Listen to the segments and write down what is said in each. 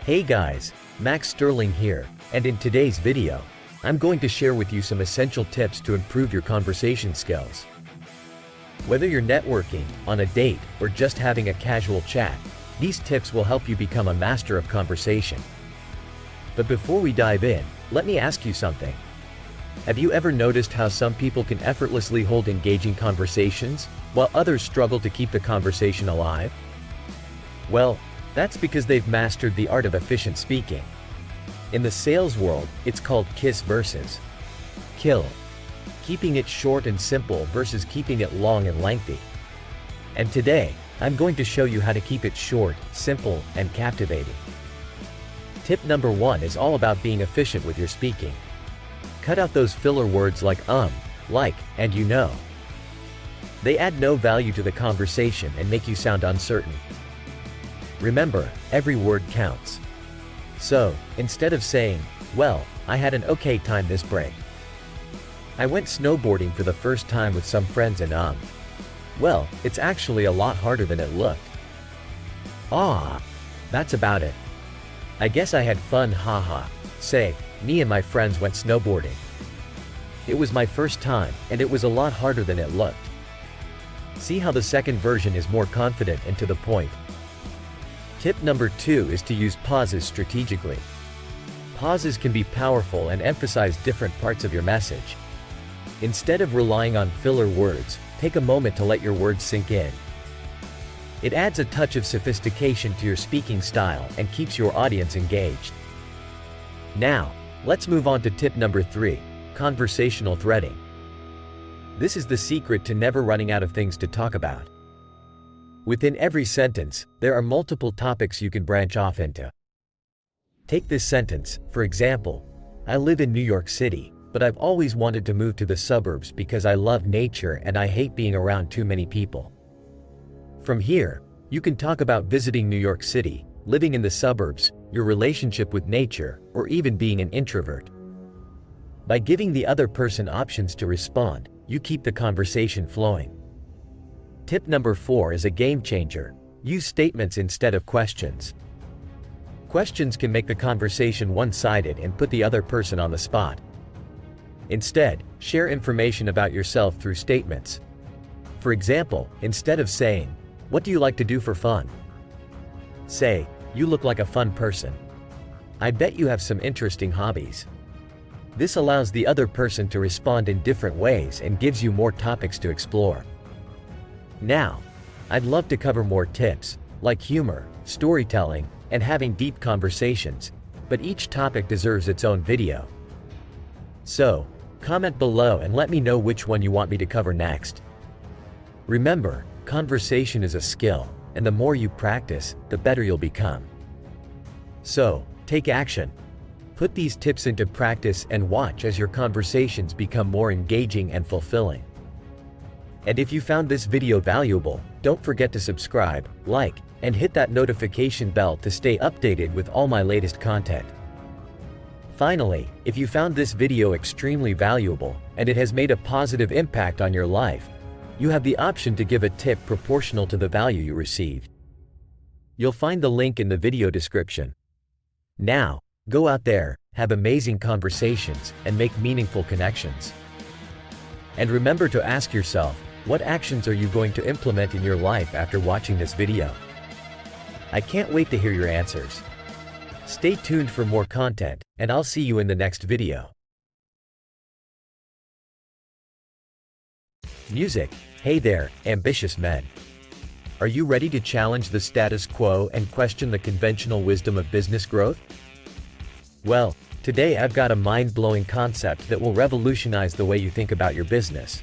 Hey guys, Max Sterling here, and in today's video, I'm going to share with you some essential tips to improve your conversation skills. Whether you're networking, on a date, or just having a casual chat, these tips will help you become a master of conversation. But before we dive in, let me ask you something. Have you ever noticed how some people can effortlessly hold engaging conversations, while others struggle to keep the conversation alive? Well, that's because they've mastered the art of efficient speaking. In the sales world, it's called KISS versus KILL. Keeping it short and simple versus keeping it long and lengthy. And today, I'm going to show you how to keep it short, simple, and captivating. Tip number 1 is all about being efficient with your speaking. Cut out those filler words like like, and you know. They add no value to the conversation and make you sound uncertain. Remember, every word counts. So, instead of saying, "Well, I had an okay time this break. I went snowboarding for the first time with some friends and well, it's actually a lot harder than it looked. That's about it. I guess I had fun, haha." Say, "Me and my friends went snowboarding. It was my first time, and it was a lot harder than it looked." See how the second version is more confident and to the point. Tip number 2 is to use pauses strategically. Pauses can be powerful and emphasize different parts of your message. Instead of relying on filler words, take a moment to let your words sink in. It adds a touch of sophistication to your speaking style and keeps your audience engaged. Now, let's move on to tip number 3, conversational threading. This is the secret to never running out of things to talk about. Within every sentence, there are multiple topics you can branch off into. Take this sentence, for example, "I live in New York City, but I've always wanted to move to the suburbs because I love nature and I hate being around too many people." From here, you can talk about visiting New York City, living in the suburbs, your relationship with nature, or even being an introvert. By giving the other person options to respond, you keep the conversation flowing. Tip number 4 is a game changer. Use statements instead of questions. Questions can make the conversation one-sided and put the other person on the spot. Instead, share information about yourself through statements. For example, instead of saying, "What do you like to do for fun?" say, "You look like a fun person. I bet you have some interesting hobbies." This allows the other person to respond in different ways and gives you more topics to explore. Now, I'd love to cover more tips, like humor, storytelling, and having deep conversations, but each topic deserves its own video. So, comment below and let me know which one you want me to cover next. Remember, conversation is a skill, and the more you practice, the better you'll become. So, take action. Put these tips into practice and watch as your conversations become more engaging and fulfilling. And if you found this video valuable, don't forget to subscribe, like, and hit that notification bell to stay updated with all my latest content. Finally, if you found this video extremely valuable, and it has made a positive impact on your life, you have the option to give a tip proportional to the value you received. You'll find the link in the video description. Now, go out there, have amazing conversations, and make meaningful connections. And remember to ask yourself, what actions are you going to implement in your life after watching this video? I can't wait to hear your answers. Stay tuned for more content, and I'll see you in the next video. Music. Hey there, ambitious men. Are you ready to challenge the status quo and question the conventional wisdom of business growth? Well, today I've got a mind-blowing concept that will revolutionize the way you think about your business.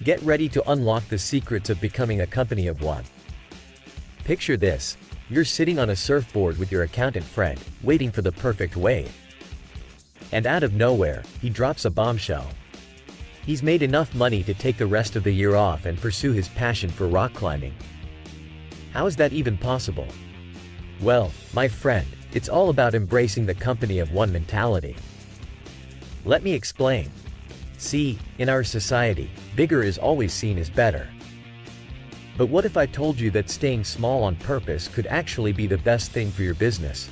Get ready to unlock the secrets of becoming a company of one. Picture this. You're sitting on a surfboard with your accountant friend, waiting for the perfect wave. And out of nowhere, he drops a bombshell. He's made enough money to take the rest of the year off and pursue his passion for rock climbing. How is that even possible? Well, my friend, it's all about embracing the company of one mentality. Let me explain. See, in our society, bigger is always seen as better. But what if I told you that staying small on purpose could actually be the best thing for your business?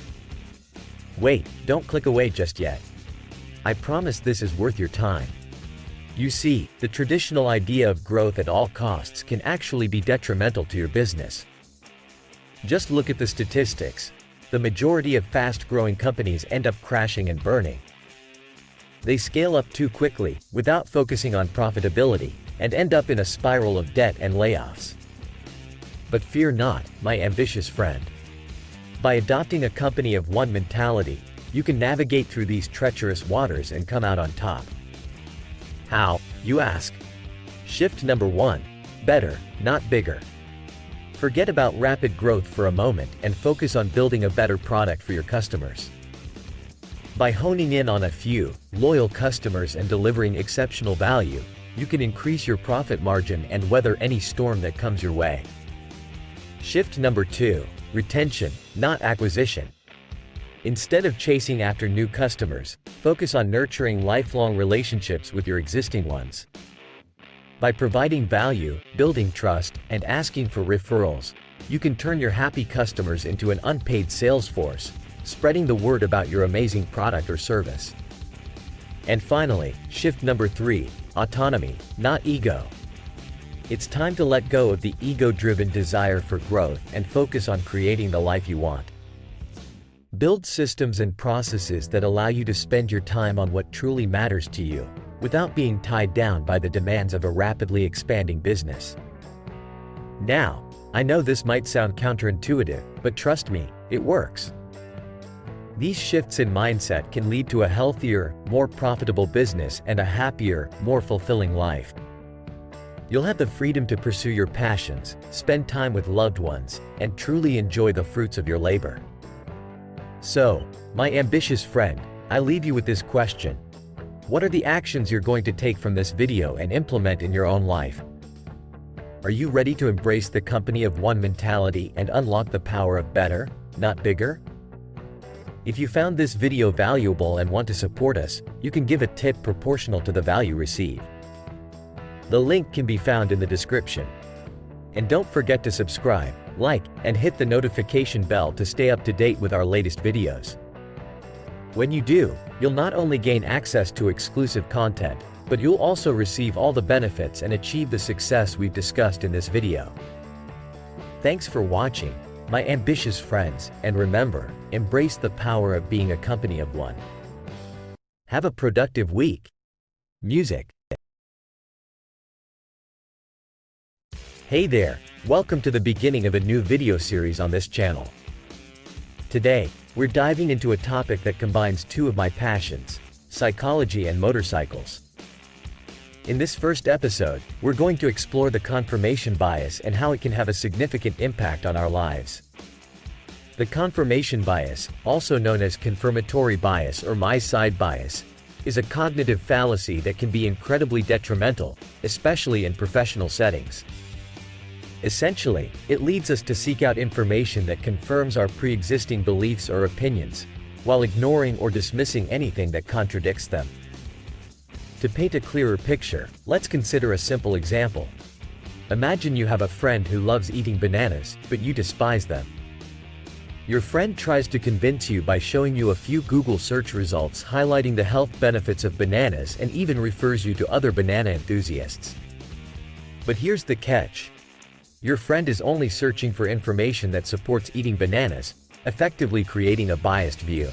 Wait, don't click away just yet. I promise this is worth your time. You see, the traditional idea of growth at all costs can actually be detrimental to your business. Just look at the statistics. The majority of fast-growing companies end up crashing and burning. They scale up too quickly, without focusing on profitability, and end up in a spiral of debt and layoffs. But fear not, my ambitious friend. By adopting a company of one mentality, you can navigate through these treacherous waters and come out on top. How, you ask? Shift number 1. Better, not bigger. Forget about rapid growth for a moment and focus on building a better product for your customers. By honing in on a few loyal customers and delivering exceptional value, you can increase your profit margin and weather any storm that comes your way. Shift number 2. Retention, not acquisition. Instead of chasing after new customers, focus on nurturing lifelong relationships with your existing ones. By providing value, building trust, and asking for referrals, you can turn your happy customers into an unpaid sales force, spreading the word about your amazing product or service. And finally, shift number 3, autonomy, not ego. It's time to let go of the ego-driven desire for growth and focus on creating the life you want. Build systems and processes that allow you to spend your time on what truly matters to you, without being tied down by the demands of a rapidly expanding business. Now, I know this might sound counterintuitive, but trust me, it works. These shifts in mindset can lead to a healthier, more profitable business and a happier, more fulfilling life. You'll have the freedom to pursue your passions, spend time with loved ones, and truly enjoy the fruits of your labor. So, my ambitious friend, I leave you with this question. What are the actions you're going to take from this video and implement in your own life? Are you ready to embrace the company of one mentality and unlock the power of better, not bigger? If you found this video valuable and want to support us, you can give a tip proportional to the value received. The link can be found in the description. And don't forget to subscribe, like, and hit the notification bell to stay up to date with our latest videos. When you do, you'll not only gain access to exclusive content, but you'll also receive all the benefits and achieve the success we've discussed in this video. Thanks for watching, my ambitious friends, and remember, embrace the power of being a company of one. Have a productive week. Music. Hey there, welcome to the beginning of a new video series on this channel. Today, we're diving into a topic that combines two of my passions, psychology and motorcycles. In this first episode, we're going to explore the confirmation bias and how it can have a significant impact on our lives. The confirmation bias, also known as confirmatory bias or my side bias, is a cognitive fallacy that can be incredibly detrimental, especially in professional settings. Essentially, it leads us to seek out information that confirms our pre-existing beliefs or opinions, while ignoring or dismissing anything that contradicts them. To paint a clearer picture, let's consider a simple example. Imagine you have a friend who loves eating bananas, but you despise them. Your friend tries to convince you by showing you a few Google search results highlighting the health benefits of bananas and even refers you to other banana enthusiasts. But here's the catch. Your friend is only searching for information that supports eating bananas, effectively creating a biased view.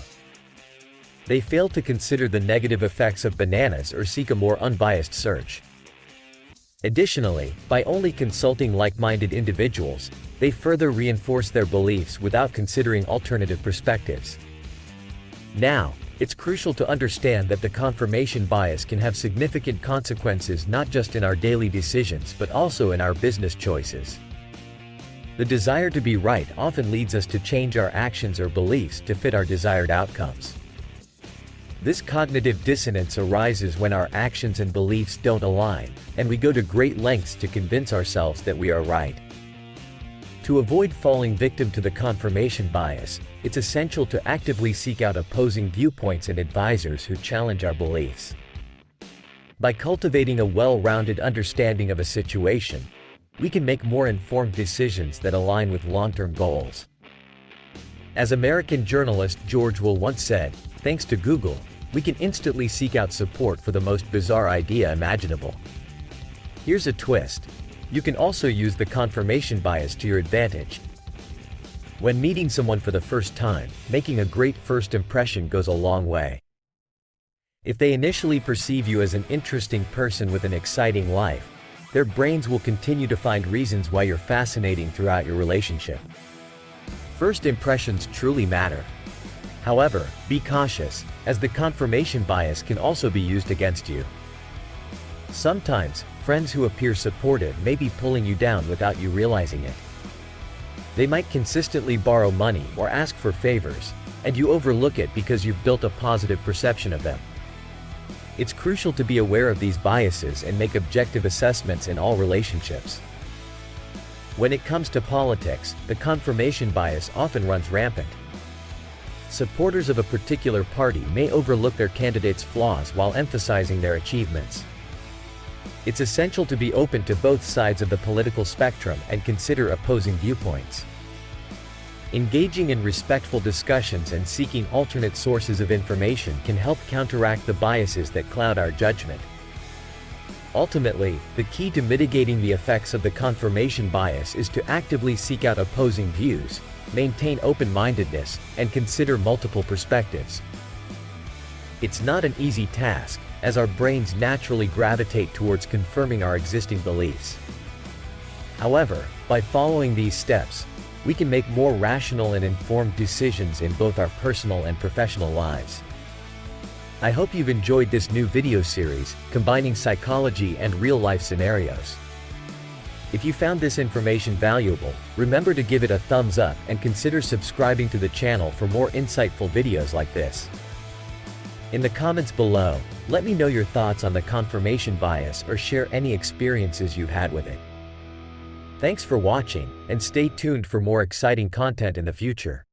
They fail to consider the negative effects of bananas or seek a more unbiased search. Additionally, by only consulting like-minded individuals, they further reinforce their beliefs without considering alternative perspectives. Now, it's crucial to understand that the confirmation bias can have significant consequences not just in our daily decisions but also in our business choices. The desire to be right often leads us to change our actions or beliefs to fit our desired outcomes. This cognitive dissonance arises when our actions and beliefs don't align, and we go to great lengths to convince ourselves that we are right. To avoid falling victim to the confirmation bias, it's essential to actively seek out opposing viewpoints and advisors who challenge our beliefs. By cultivating a well-rounded understanding of a situation, we can make more informed decisions that align with long-term goals. As American journalist George Will once said, thanks to Google, we can instantly seek out support for the most bizarre idea imaginable. Here's a twist. You can also use the confirmation bias to your advantage. When meeting someone for the first time, making a great first impression goes a long way. If they initially perceive you as an interesting person with an exciting life, their brains will continue to find reasons why you're fascinating throughout your relationship. First impressions truly matter. However, be cautious, as the confirmation bias can also be used against you. Sometimes, friends who appear supportive may be pulling you down without you realizing it. They might consistently borrow money or ask for favors, and you overlook it because you've built a positive perception of them. It's crucial to be aware of these biases and make objective assessments in all relationships. When it comes to politics, the confirmation bias often runs rampant. Supporters of a particular party may overlook their candidate's flaws while emphasizing their achievements. It's essential to be open to both sides of the political spectrum and consider opposing viewpoints. Engaging in respectful discussions and seeking alternate sources of information can help counteract the biases that cloud our judgment. Ultimately, the key to mitigating the effects of the confirmation bias is to actively seek out opposing views, maintain open-mindedness, and consider multiple perspectives. It's not an easy task, as our brains naturally gravitate towards confirming our existing beliefs. However, by following these steps, we can make more rational and informed decisions in both our personal and professional lives. I hope you've enjoyed this new video series, combining psychology and real-life scenarios. If you found this information valuable, remember to give it a thumbs up and consider subscribing to the channel for more insightful videos like this. In the comments below, let me know your thoughts on the confirmation bias or share any experiences you've had with it. Thanks for watching, and stay tuned for more exciting content in the future.